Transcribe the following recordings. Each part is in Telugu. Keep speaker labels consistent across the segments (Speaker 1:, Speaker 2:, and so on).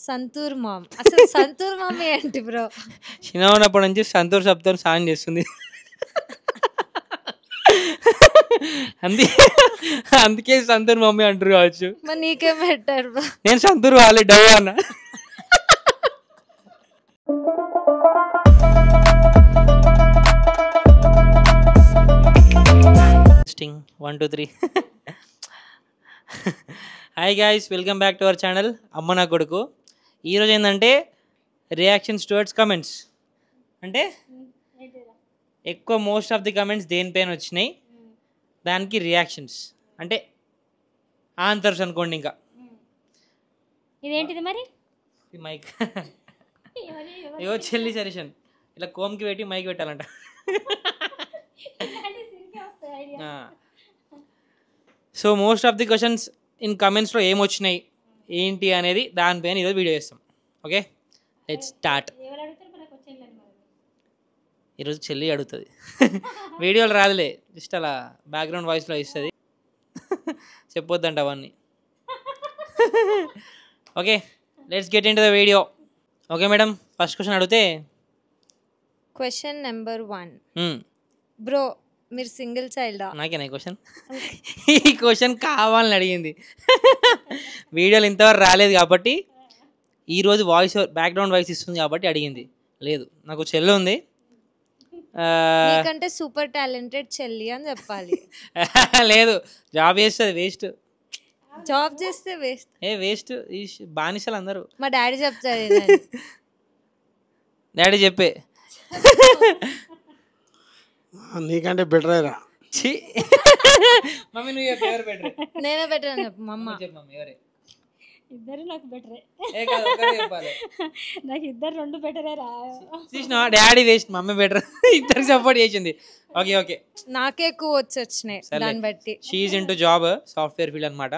Speaker 1: సంతూర్ మామ్. అసలు సంతూర్ మమ్మీ ఏంటి బ్రో?
Speaker 2: చిన్న ఉన్నప్పటి నుంచి సంతూర్ శబ్దం సాయం చేస్తుంది. అందుకే సంతూర్ మమ్మీ అంటారు కావచ్చు.
Speaker 1: మరి నీకేం పెట్టారు బ్రో?
Speaker 2: నేను సంతూర్ వాళ్ళే డవ్ అన్న. Testing 1 2 3. Hi guys, welcome back to our channel అమ్మ నా కొడుకు. ఈరోజు ఏంటంటే రియాక్షన్స్ టువర్డ్స్ కమెంట్స్. అంటే ఎక్కువ మోస్ట్ ఆఫ్ ది కమెంట్స్ దేనిపైన వచ్చినాయి, దానికి రియాక్షన్స్ అంటే ఆన్సర్స్ అనుకోండి. ఇంకా
Speaker 3: ఇదేంటిది మరి?
Speaker 2: ఈ మైక్ ఏవో చెల్లి సజెషన్, ఇలా కోమ్కి పెట్టి మైక్ పెట్టాలంట. So most of the questions in కమెంట్స్లో ఏమొచ్చినాయి ఏంటి అనేది దానిపైన ఈరోజు వీడియో చేస్తాం. Okay, let's start. ఈరోజు చెల్లి అడుగుతుంది. వీడియోలు రాదులే, జస్ట్ అలా బ్యాక్గ్రౌండ్ వాయిస్లో ఇస్తుంది. చెప్పొద్దంట అవన్నీ. Okay, let's get in to the video. Okay madam, first question అడిగితే
Speaker 1: క్వశ్చన్ నెంబర్ 1. బ్రో, మీరు సింగిల్ చైల్డా?
Speaker 2: నాకేనా క్వశ్చన్? ఈ క్వశ్చన్ కావాలని అడిగింది. వీడియోలు ఇంతవరకు రాలేదు కాబట్టి ఈరోజు వాయిస్ బ్యాక్గ్రౌండ్ వాయిస్ ఇస్తుంది కాబట్టి అడిగింది. లేదు, నాకు చెల్లి ఉంది.
Speaker 1: నీకంటే సూపర్ టాలెంటెడ్ చెల్లి అని చెప్పాలి.
Speaker 2: లేదు, జాబ్ చేస్తుంది. వేస్ట్.
Speaker 1: జాబ్ చేస్తే వేస్ట్.
Speaker 2: వేస్ట్ ఈ బానిసలు అందరూ.
Speaker 1: మా డాడీ చెప్తారు.
Speaker 2: డాడీ చెప్పే
Speaker 4: నీకంటే బెటరేరా.
Speaker 2: మమ్మీ నువ్వు చెప్పు, ఎవరు బెటర్?
Speaker 1: నేనే బెటర్ అని చెప్పు. మమ్మ
Speaker 2: చెప్పు మమ్మీ, ఎవరే?
Speaker 3: ఇద్దరు నాకు బెటరే.
Speaker 2: చెప్పాలి.
Speaker 3: నాకు ఇద్దరు రెండు బెటరే రా.
Speaker 2: చూసినా, డాడీ వేస్ట్, మమ్మీ బెటర్. ఇద్దరికి సపోర్ట్ చేసింది. ఓకే ఓకే,
Speaker 1: నాకే ఎక్కువ వచ్చినాయి దాన్ని బట్టి.
Speaker 2: She's into job, software field అనమాట.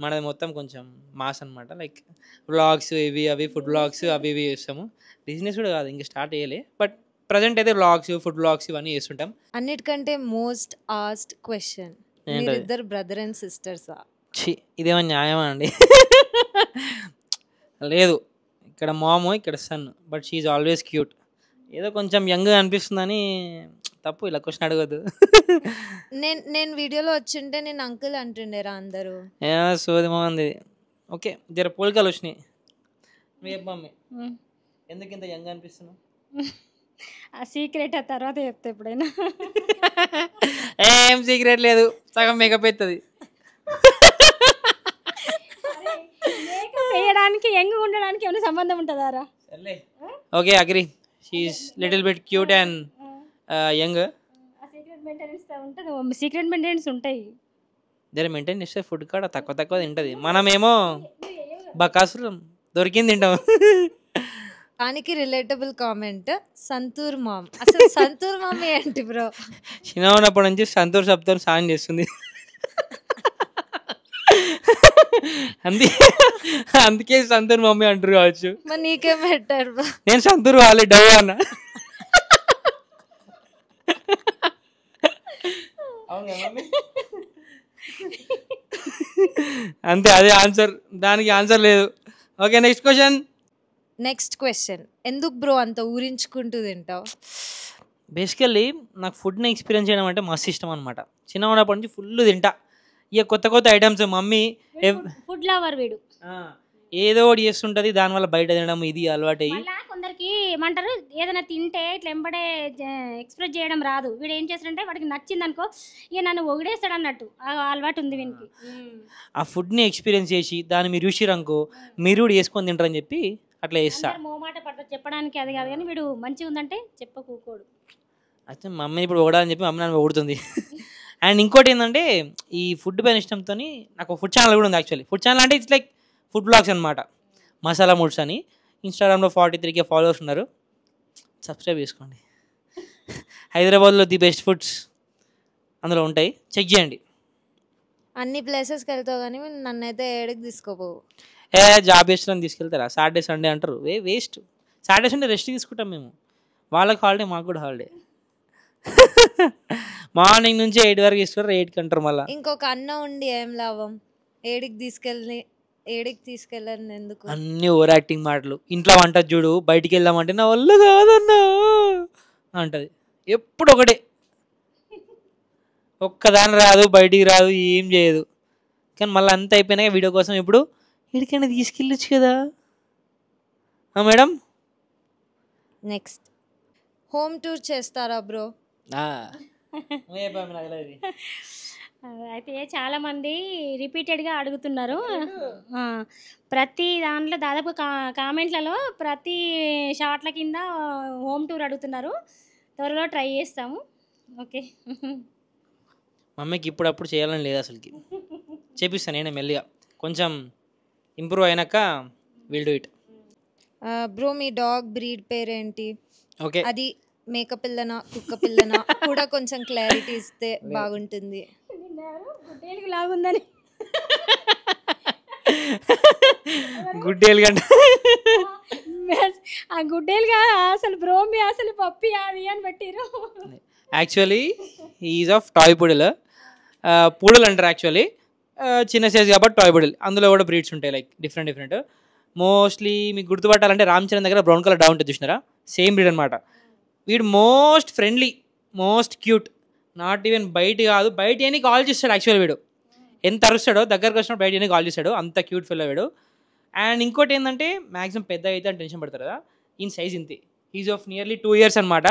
Speaker 2: మనది మొత్తం కొంచెం మాస్ అనమాట. లైక్ వ్లాగ్స్ ఇవి అవి, ఫుడ్ వ్లాగ్స్ అవి ఇవి చేస్తాము. బిజినెస్ కూడా కాదు, ఇంకా స్టార్ట్ చేయలే. బట్ ప్రజెంట్ అయితే వ్లాగ్స్, ఫుడ్ వ్లాగ్స్ ఇవన్నీ చేస్తుంటాం.
Speaker 1: అన్నిటికంటే మోస్ట్ ఆస్క్డ్ క్వశ్చన్, మీరిద్దరు బ్రదర్ అండ్ సిస్టర్సా?
Speaker 2: ఇదేమో న్యాయమా అండి? లేదు, ఇక్కడ మాము, ఇక్కడ son. But she's always cute. ఏదో కొంచెం యంగ్ అనిపిస్తుందని తప్పు, ఇలా క్వశ్చన్ అడగద్దు.
Speaker 1: నేను వీడియోలో వచ్చింటే నేను అంకుల్ అంటుండేరా అందరూ.
Speaker 2: సోది బాగుంది. ఓకే, జర పోలికలు వచ్చినాయి. నువ్వు చెప్పమ్మీ, ఎందుకు ఇంత యంగ్ అనిపిస్తున్నావు?
Speaker 3: ఆ సీక్రెట్ ఆ తర్వాత చెప్తా ఎప్పుడైనా.
Speaker 2: ఏం సీక్రెట్ లేదు, సగం మేకప్ అవుతుంది.
Speaker 3: వేయడానికి యంగ్ ఉండడానికి ఏమైనా సంబంధం ఉంటుందా రా?
Speaker 2: Okay, agree. She's little bit cute and young.
Speaker 3: Secret maintenance ఉంటుంది, సీక్రెట్ మెయింటెనెన్స్ ఉంటాయి.
Speaker 2: జర మెయింటైన్ చేస్తే ఫుడ్ కూడా తక్కువ తక్కువ తింటుంది. మనమేమో బకాసురం దొరికింది తింటాం.
Speaker 1: దానికి రిలేటబుల్ కామెంట్, సంతూర్ మామ్. అసలు సంతూర్ మమ్మీ ఏంటి బ్రో?
Speaker 2: చిన్న ఉన్నప్పటి నుంచి సంతూర్ శబ్దం సాయం చేస్తుంది. అందుకే సంతూర్ మమ్మీ అంటారు కావచ్చు.
Speaker 1: మరి నీకేం పెట్టారు బ్రో?
Speaker 2: నేను సంతూర్ వాళ్ళే డవ్ అన్న. అంతే, అదే ఆన్సర్. దానికి ఆన్సర్ లేదు. Okay, next question.
Speaker 1: ఎందుకు బ్రో అంత ఊరించుకుంటూ తింటావు?
Speaker 2: బేసికల్లీ నాకు ఫుడ్ని ఎక్స్పీరియన్స్ చేయడం అంటే మస్తు ఇష్టం అనమాట. చిన్న ఉన్నప్పటి నుంచి ఫుల్ తింటా. ఇక కొత్త కొత్త ఐటమ్స్ మమ్మీ
Speaker 3: ఫుడ్ లవర్ వీడు,
Speaker 2: ఏదో ఒకటి చేస్తుంటుంది. దానివల్ల బయట తినడం ఇది అలవాటు అయ్యి.
Speaker 3: కొందరికి ఏమంటారు, ఏదైనా తింటే ఇట్లా ఎంబడే ఎక్స్ప్రెస్ చేయడం రాదు. వీడు ఏం చేస్తాడంటే వాడికి నచ్చింది అనుకో, ఇక నన్ను ఒగిడేస్తాడు అన్నట్టు అలవాటు ఉంది వీనికి.
Speaker 2: ఆ ఫుడ్ని ఎక్స్పీరియన్స్ చేసి దాన్ని మీరు చూసిరనుకో, మీరు కూడా వేసుకొని తింటారని చెప్పి అట్లా చేస్తా.
Speaker 3: మోమాట పడతా చెప్పడానికి, అది కాదు కానీ వీడు మంచిగా ఉందంటే చెప్పకూకోడు.
Speaker 2: అయితే మమ్మీని ఇప్పుడు ఒకడాలని చెప్పి మమ్మీ నన్ను పొగుడుతుంది. అండ్ ఇంకోటి ఏంటంటే, ఈ ఫుడ్ పైన ఇష్టంతో నాకు ఫుడ్ ఛానల్ కూడా ఉంది. యాక్చువల్లీ ఫుడ్ ఛానల్ అంటే ఇట్స్ లైక్ ఫుడ్ బ్లాగ్స్ అనమాట. మసాలా మూడ్స్ అని. ఇన్స్టాగ్రామ్లో 43K ఫాలోవర్స్ ఉన్నారు, సబ్స్క్రైబ్ చేసుకోండి. హైదరాబాద్లో ది బెస్ట్ ఫుడ్స్ అందులో ఉంటాయి, చెక్ చేయండి.
Speaker 1: అన్ని ప్లేసెస్కి వెళ్తావు కానీ నన్నైతే ఏడికి తీసుకోపోవు.
Speaker 2: జాబ్ చేస్తారని తీసుకెళ్తారా? సాటర్డే సండే అంటారు, వేస్ట్. సాటర్డే సండే రెస్ట్ తీసుకుంటాం మేము. వాళ్ళకి హాలిడే, మాకు కూడా హాలిడే. మార్నింగ్ నుంచి 8 వరకు ఇస్తారు, 8కి అంటారు. మళ్ళీ
Speaker 1: ఇంకొక అన్న ఉండి ఏం లాభం? ఏడికి తీసుకెళ్ళి ఏడికి తీసుకెళ్ళను ఎందుకు?
Speaker 2: అన్ని ఓవర్ యాక్టింగ్ మాటలు. ఇంట్లో వంట చూడు, బయటికి వెళ్దామంటే నా వల్ల కాదన్నా అంటది. ఎప్పుడు ఒకటే, ఒక్కదాని రాదు, బయటికి రాదు, ఏం చేయదు. కానీ మళ్ళీ అంత అయిపోయినాక వీడియో కోసం ఇప్పుడు ఎక్కడికైనా తీసుకెళ్ళొచ్చు కదా మేడం.
Speaker 1: నెక్స్ట్ హోమ్ టూర్ చేస్తారా బ్రో?
Speaker 3: అయితే చాలా మంది రిపీటెడ్గా అడుగుతున్నారు. ప్రతి దాంట్లో దాదాపు కామెంట్లలో ప్రతి షార్ట్ల కింద హోమ్ టూర్ అడుగుతున్నారు. త్వరలో ట్రై చేస్తాము. ఓకే.
Speaker 2: మమ్మీకి ఇప్పుడప్పుడు చేయాలని లేదు అసలుకి. చేపిస్తాను నేనే మెల్లిగా, కొంచెం ఇంప్రూవ్ అయినాక will do it.
Speaker 1: Bro me dog breed పేరేంటి?
Speaker 2: ఓకే,
Speaker 1: అది మేక పిల్లనా కుక్క పిల్లనా కూడా కొంచెం క్లారిటీ ఇస్తే బాగుంటుంది.
Speaker 3: గుడ్డేలుగు లాగుందని
Speaker 2: గుడ్డేలు గంట
Speaker 3: ఆ గుడ్డేలుగా అసలు బ్రోమి అసలు పప్పి అది అని పెట్టిరు.
Speaker 2: Actually is of toy poodle. పూడలు అంటారు యాక్చువల్లీ, చిన్న సైజ్ కాబట్టి టాయ్ పుడల్. అందులో కూడా బ్రీడ్స్ ఉంటాయి లైక్ డిఫరెంట్. మోస్ట్లీ మీకు గుర్తుపట్టాలంటే రామ్ చరణ్ దగ్గర బ్రౌన్ కలర్ డాగ్ ఉంటుంది చూసినారా, సేమ్ బ్రీడ్ అనమాట. వీడు most friendly, most cute. Not even బయట కాదు, బయట అని కాల్ చేస్తాడు యాక్చువల్. వీడు ఎంత అరుస్తాడో, దగ్గరకు వచ్చినప్పుడు బయట అని కాల్ చేస్తాడు, అంత క్యూట్ ఫెల్లో వీడు. అండ్ ఇంకోటి ఏంటంటే మ్యాక్సిమం పెద్ద అయితే అని టెన్షన్ పడతారు కదా, ఈయన సైజ్ ఇంతే. ఈజ్ ఆఫ్ నియర్లీ 2 years అనమాట.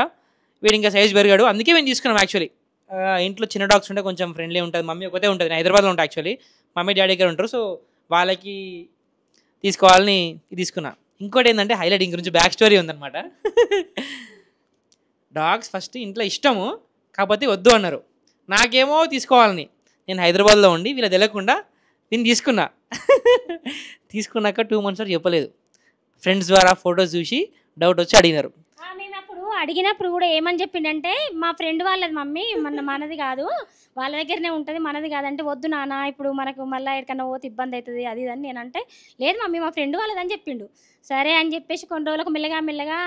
Speaker 2: వీడు ఇంకా సైజ్ పెరిగాడు, అందుకే మేము తీసుకున్నాం యాక్చువల్లీ. ఇంట్లో చిన్న డాగ్స్ ఉంటే కొంచెం ఫ్రెండ్లీ ఉంటుంది. మమ్మీ ఒకటే ఉంటుంది, నేను హైదరాబాద్లో ఉంటాను యాక్చువల్లీ, మమ్మీ డాడీ దగ్గర ఉంటారు. సో వాళ్ళకి తీసుకోవాలని తీసుకున్నా. ఇంకోటి ఏంటంటే హైలైట్ ఇంక గురించి బ్యాక్ స్టోరీ ఉందన్నమాట. డాగ్స్ ఫస్ట్ ఇంట్లో ఇష్టము, కాకపోతే వద్దు అన్నారు. నాకేమో తీసుకోవాలని, నేను హైదరాబాద్లో ఉండి వీళ్ళ తెలియకుండా నేను తీసుకున్నాక 2 months వరకు చెప్పలేదు. ఫ్రెండ్స్ ద్వారా ఫొటోస్ చూసి డౌట్ వచ్చి అడిగినారు.
Speaker 3: నేను అప్పుడు అడిగినప్పుడు కూడా ఏమని చెప్పిండంటే, మా ఫ్రెండ్ వాళ్ళది మమ్మీ, మనది కాదు, వాళ్ళ దగ్గరనే ఉంటుంది, మనది కాదంటే, వద్దు నాన్న ఇప్పుడు మనకు మళ్ళీ ఎక్కడికన్నా పోతే ఇబ్బంది అవుతుంది అది అని నేనంటే, లేదు మమ్మీ మా ఫ్రెండ్ వాళ్ళదని చెప్పిండు. సరే అని చెప్పేసి కొన్ని రోజులకు మెల్లగా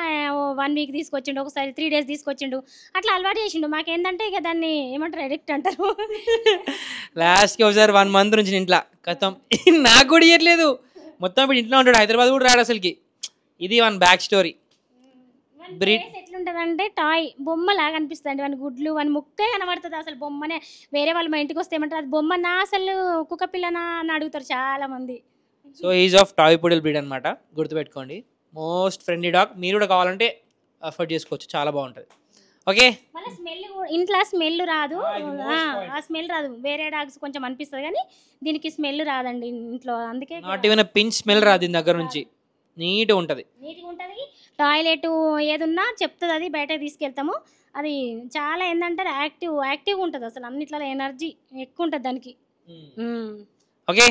Speaker 3: 1 week తీసుకొచ్చిండు, ఒకసారి 3 days తీసుకొచ్చిండు, అట్లా అలవాటు చేసిండు. మాకేంటంటే ఇక దాన్ని ఏమంటారు, ఎడిక్ట్ అంటారు.
Speaker 2: లాస్ట్కి ఒకసారి 1 month నుంచి ఇంట్లో కథం, నాకు కూడా ఇవ్వట్లేదు. మొత్తం ఇప్పుడు ఇంట్లో ఉంటాడు, హైదరాబాద్ కూడా రాడు అసలుకి. ఇది వన్ బ్యాక్ స్టోరీ. బ్రీడ్
Speaker 3: ఎట్లుంటుందంటే టాయ్ బొమ్మలాగా అనిపిస్తుంది. వాని గుడ్లు వాని ముక్కే కనబడుతుంది, అసలు బొమ్మనే. వేరే వాళ్ళు మా ఇంటికి వస్తే ఏమంటారు, అది బొమ్మనా అసలు కుక్క పిల్లనా అని అడుగుతారు చాలా మంది.
Speaker 2: So is of toy poodle breed అనమాట, గుర్తుపెట్టుకోండి. Most friendly dog. మీరు కూడా కావాలంటే అఫోర్డ్ చేసుకోవచ్చు, చాలా బాగుంటుంది. ఓకే,
Speaker 3: మళ్ళీ స్మెల్ ఇంట్లో స్మెల్ రాదు, ఆ స్మెల్ రాదు. వేరే డాగ్స్ కొంచెం అనిపిస్తుంది కానీ దీనికి స్మెల్ రాదండి ఇంట్లో, అందుకే
Speaker 2: నాట్ ఈవెన్ పించ్ స్మెల్ రాదు దీని దగ్గర నుంచి, నీట్గా ఉంటుంది.
Speaker 3: టాయిలెట్ ఏదున్నా చెప్తుంది, అది బయటకు తీసుకెళ్తాము. అది చాలా ఏంటంటారు యాక్టివ్గా ఉంటుంది, అసలు అన్నిట్లో ఎనర్జీ ఎక్కువ ఉంటుంది దానికి.
Speaker 2: ఓకే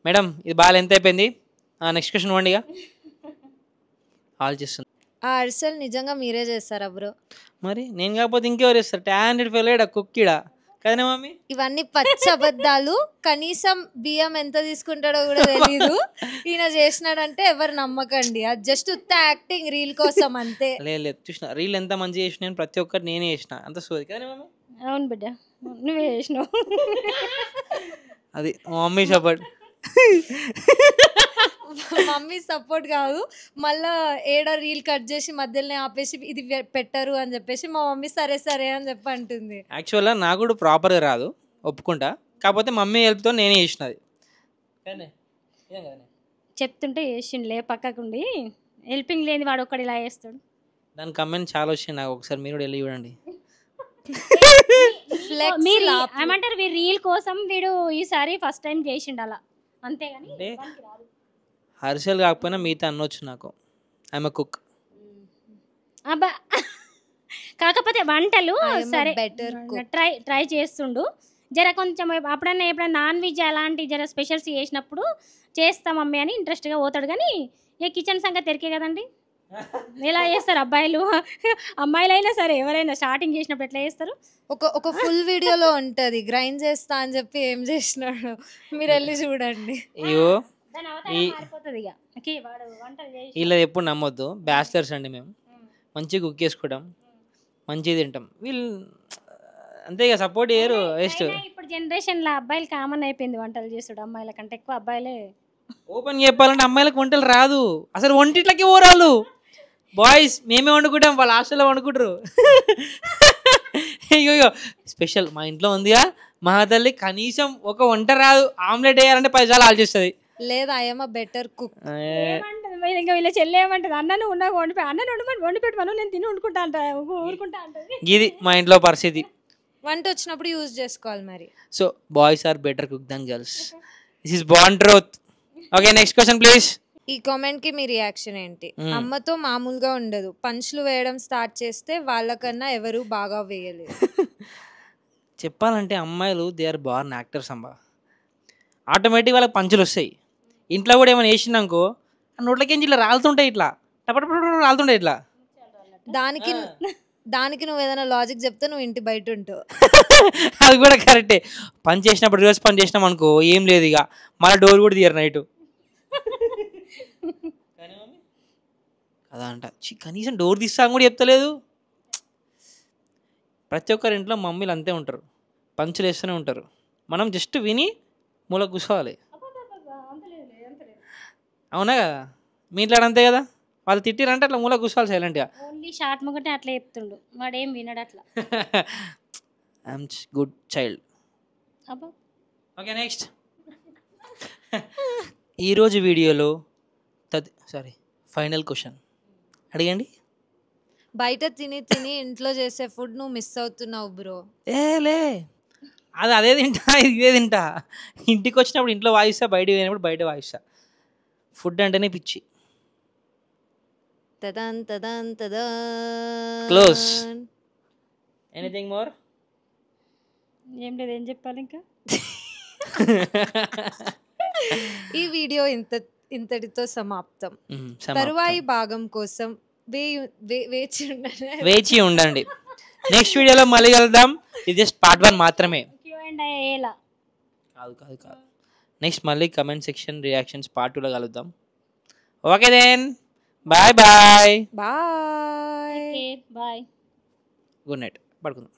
Speaker 2: మేడం, ఇది బాగా ఎంత అయిపోయింది, నెక్స్ట్ క్వశ్చన్ ఇవ్వండి. ఇక ఆలోచిస్తుంది.
Speaker 1: ఆ అరిసెలు నిజంగా మీరే చేస్తారా బ్రో?
Speaker 2: మరి నేను కాకపోతే ఇంకెవరు చేస్తారు, టాలెంటెడ్ ఫెలోడా కుక్కీడా కదనే మమ్మీ.
Speaker 1: ఇవన్నీ పచ్చ అబద్ధాలు. కనీసం బియ్యం ఎంత తీసుకుంటాడో కూడా తెలీదు. ఈయన చేసినాడంటే ఎవరు నమ్మకండి, అది జస్ట్ ఉత్త యాక్టింగ్, రీల్ కోసం అంతే.
Speaker 2: లేదు చూసిన రీల్ ఎంత మంచిగా చేసిన, ప్రతి ఒక్కటి నేనే చేసిన, అంత సోది కదనే మమ్మీ.
Speaker 3: అవును బిడ్డ, నువ్వే చేసినావు.
Speaker 2: అది మమ్మీ సపోర్ట్.
Speaker 1: మమ్మీ సపోర్ట్ కాదు, మళ్ళా ఏడ రీల్ కట్ చేసి మధ్యలోనే ఆపేసి ఇది పెట్టరు అని చెప్పేసి మా మమ్మీ సరే అని చెప్పి అంటుంది.
Speaker 2: యాక్చువల్గా నాకు కూడా ప్రాపర్గా రాదు, ఒప్పుకుంటా. కాకపోతే మమ్మీ హెల్ప్తో నేనే చేసినది.
Speaker 3: చెప్తుంటే చేసిండులే పక్కకుండి, హెల్పింగ్ లేని వాడు ఒక్కడు ఇలా చేస్తాడు.
Speaker 2: దాని కమెంట్ చాలా వచ్చింది నాకు, ఒకసారి మీరు కూడా వెళ్ళి చూడండి.
Speaker 3: మీరు ఏమంటారు, వీడు రీల్ కోసం వీడు ఈసారి ఫస్ట్ టైం చేసిండు అలా, అంతేగాని
Speaker 2: హర్షల్ కాకపోయినా మిగతా అనొచ్చు నాకు. I'm a cook.
Speaker 3: అబ్బా, కాకపోతే వంటలు సరే
Speaker 1: బెటర్
Speaker 3: ట్రై చేస్తుండు. జర కొంచెం ఎప్పుడైనా నాన్ వెజ్ అలాంటి జర స్పెషల్స్ చేసినప్పుడు చేస్తాం మమ్మీ అని ఇంట్రెస్ట్గా పోతాడు. కానీ ఇక కిచెన్ సంగతి తెరికే కదండి, ఎలా చేస్తారు అబ్బాయిలు, అమ్మాయిలు అయినా సరే ఎవరైనా స్టార్టింగ్ చేసినప్పుడు ఎట్లా చేస్తారు.
Speaker 1: ఒక ఫుల్ వీడియోలో ఉంటది, గ్రైండ్ చేస్తా అని చెప్పి ఏం చేసినాడు మీరు వెళ్ళి చూడండి.
Speaker 2: అయ్యో
Speaker 3: ఇక
Speaker 2: వీళ్ళ ఎప్పుడు నమ్మొద్దు, బ్యాచిలర్స్ అండి మేము, మంచిగా కుక్ చేసుకుంటాం, మంచిగా తింటాం. వీళ్ళు అంతే ఇక సపోర్ట్ చేయరు. వేస్ట్.
Speaker 3: ఇప్పుడు జనరేషన్లో అబ్బాయిలు కామన్ అయిపోయింది వంటలు చేసుడు, అమ్మాయిల కంటే ఎక్కువ అబ్బాయిలే
Speaker 2: ఓపెన్ చెప్పాలంటే అమ్మాయిలకు వంటలు రాదు అసలు, వంటిట్లకి పోరాలు. బాయ్స్ మేమే వండుకుంటాం, వాళ్ళ హాస్టల్లో వండుకుంటారు. అయ్యో స్పెషల్ మా ఇంట్లో ఉందిగా మా తల్లి, కనీసం ఒక వంట రాదు, ఆమ్లెట్ వేయాలంటే 10 సార్లు ఆలోచిస్తుంది.
Speaker 1: లేదు ఐఎమ్ బెటర్ కుక్.
Speaker 3: ఏమంటది ఇంకా వీళ్ళ చెల్లి ఏమంటది, అన్నను ఉన్నాక వండిపోయి అన్నను వండి పెట్టమను, నేను తిని వండుకుంటా అంట, ఊరుకుంటా అంటది.
Speaker 2: ఇది మా ఇంట్లో పరిస్థితి.
Speaker 1: వంట వచ్చినప్పుడు యూజ్ చేసుకోవాలి మరి.
Speaker 2: So boys are better cook than girls, this is bon truth. Okay next question please.
Speaker 1: ఈ కామెంట్ కి మీ రియాక్షన్ ఏంటి? అమ్మతో మామూలుగా ఉండదు, పంచులు వేయడం స్టార్ట్ చేస్తే వాళ్ళకన్నా ఎవరు బాగా వేయలేదు.
Speaker 2: చెప్పాలంటే అమ్మాయిలు దే ఆర్ బార్న్ యాక్టర్స్ అమ్మా. ఆటోమేటిక్ వాళ్ళకి పంచులు వస్తాయి. ఇంట్లో కూడా ఏమైనా వేసిందనుకో నోట్లకేంచి ఇట్లా రాలుతుంటాయి, ఇట్లా టపటపట రాలుతుంటాయి ఇట్లా.
Speaker 1: దానికి నువ్వు ఏదైనా లాజిక్ చెప్తే నువ్వు ఇంటి బయట ఉంటావు.
Speaker 2: అది కూడా కరెక్టే. పని చేసినప్పుడు రివర్స్ పని చేసినాం అనుకో ఏం లేదు, ఇక మళ్ళీ డోర్ కూడా తీయరు నైట్ కదా అంట. కనీసం డోర్ తీస్తాం కూడా చెప్తలేదు. ప్రతి ఒక్కరి ఇంట్లో మమ్మీలు అంతే ఉంటారు, పంచులు వేస్తూనే ఉంటారు. మనం జస్ట్ విని మూల కూర్చోవాలి. అవునా కదా, మీ ఇంట్లో అంతే కదా, వాళ్ళు తిట్టిరంటే అట్లా మూల కూర్చోవాలి సైలెంట్గా.
Speaker 3: ఓన్లీ షార్ట్ ముగ్గటే అట్లా చెప్తుండు, వాడేం వినడు అట్లా.
Speaker 2: I'm good child.
Speaker 3: అబ్బా
Speaker 2: ఓకే నెక్స్ట్. ఈరోజు వీడియోలో ఫైనల్ క్వశ్చన్ అడిగండి.
Speaker 1: బయట తిని తిని ఇంట్లో చేసే ఫుడ్ నువ్వు మిస్ అవుతున్నావు బ్రో.
Speaker 2: లే అదే తింటా ఇదే తింటా. ఇంటికి వచ్చినప్పుడు ఇంట్లో వాయిస్తా, బయటకు పోయినప్పుడు బయట వాయిస్తా. ఫుడ్ అంటేనే పిచ్చి.
Speaker 1: తదన్ తదన్ తదన్.
Speaker 2: క్లోజ్. Anything more?
Speaker 3: ఏం లేదు, ఏం చెప్పాలి ఇంకా.
Speaker 1: ఈ వీడియో ఇంతటితో సమాప్తం. తరువాయి భాగం కోసం
Speaker 2: వేచి ఉండండి. నెక్స్ట్ వీడియోలో మళ్ళీ కలుద్దాం. ఇది జస్ట్ పార్ట్ 1 మాత్రమే. కాదు నెక్స్ట్ మళ్ళీ కమెంట్ సెక్షన్ రియాక్షన్స్ పార్ట్ 2లో కలుద్దాం. Okay then bye bye.
Speaker 1: Bye.
Speaker 3: Bye.
Speaker 2: Good night. పడుకుందాం.